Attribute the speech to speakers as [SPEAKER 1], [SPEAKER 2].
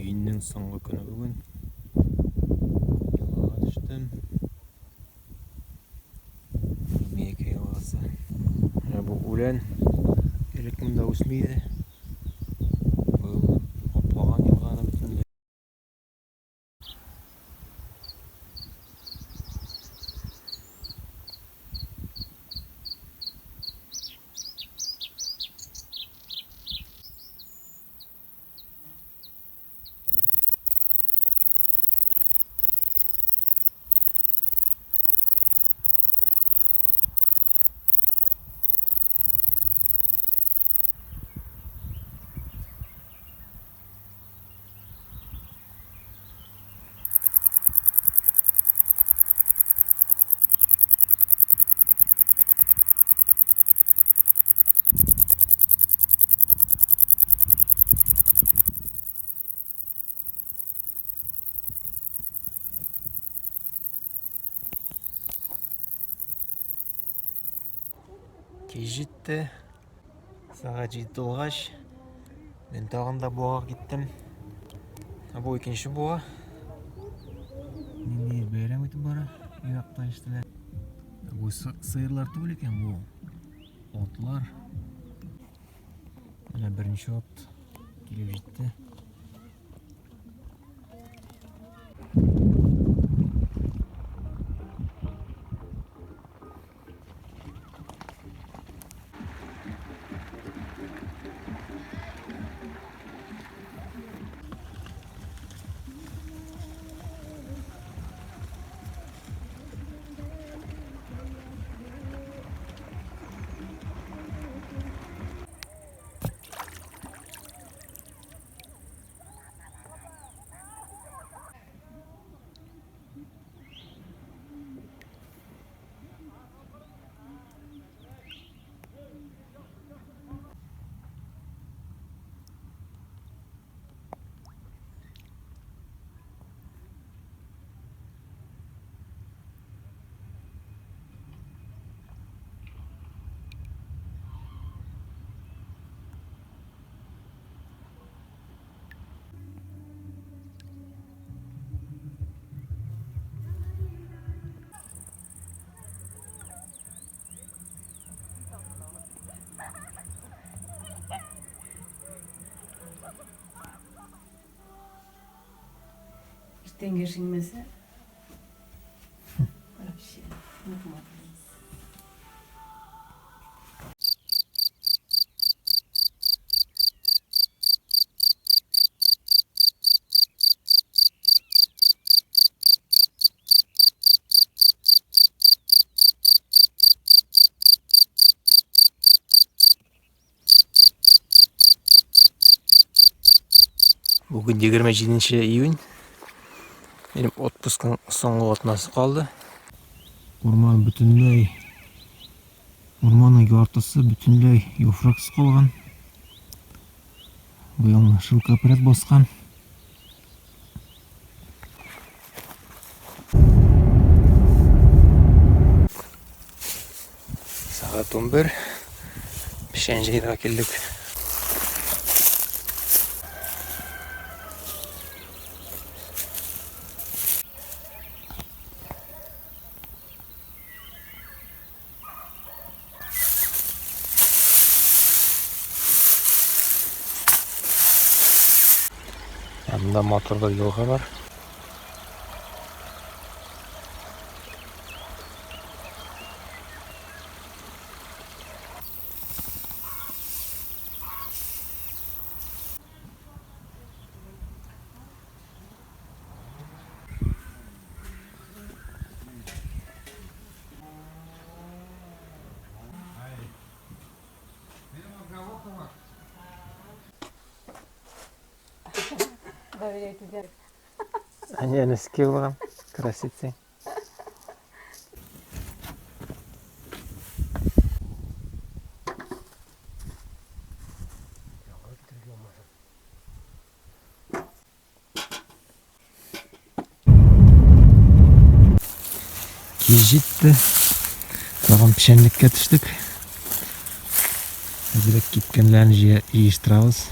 [SPEAKER 1] Июньнің соңғы күні бүгін. Елға түштім. Меке елғасы. Бұл үлән елік мұнда өсмейді. Бұл оплаған елғаны бүтінлі. Кеш жетті. Сағат 7 болғаш. Мен тағында буаға кеттім. Бұл екінші буа. Мен бәйрем өтіп бара. Үйақта іштілер. Бұл сиырлар түгіл екен бұл. Отлар. Мына бірінші от келіп жетті.
[SPEAKER 2] Ertenge şinmese вообще unutmadım.
[SPEAKER 1] Bugün 27 июнь. Benim отпускың соңғы отнасы қалды. Орман бүтінлей, орманның ортасы бүтінлей yo'fraqsiz қалған. Бұяңы шылқапырат босқан. Сағат 11. Пішен жайға келдік. Yanında motorda yolga var. Они носки вам красицы. Kez жетті. Тағам пішенлікке түштік. Әзірек кеткенлерін жиыстырамыз.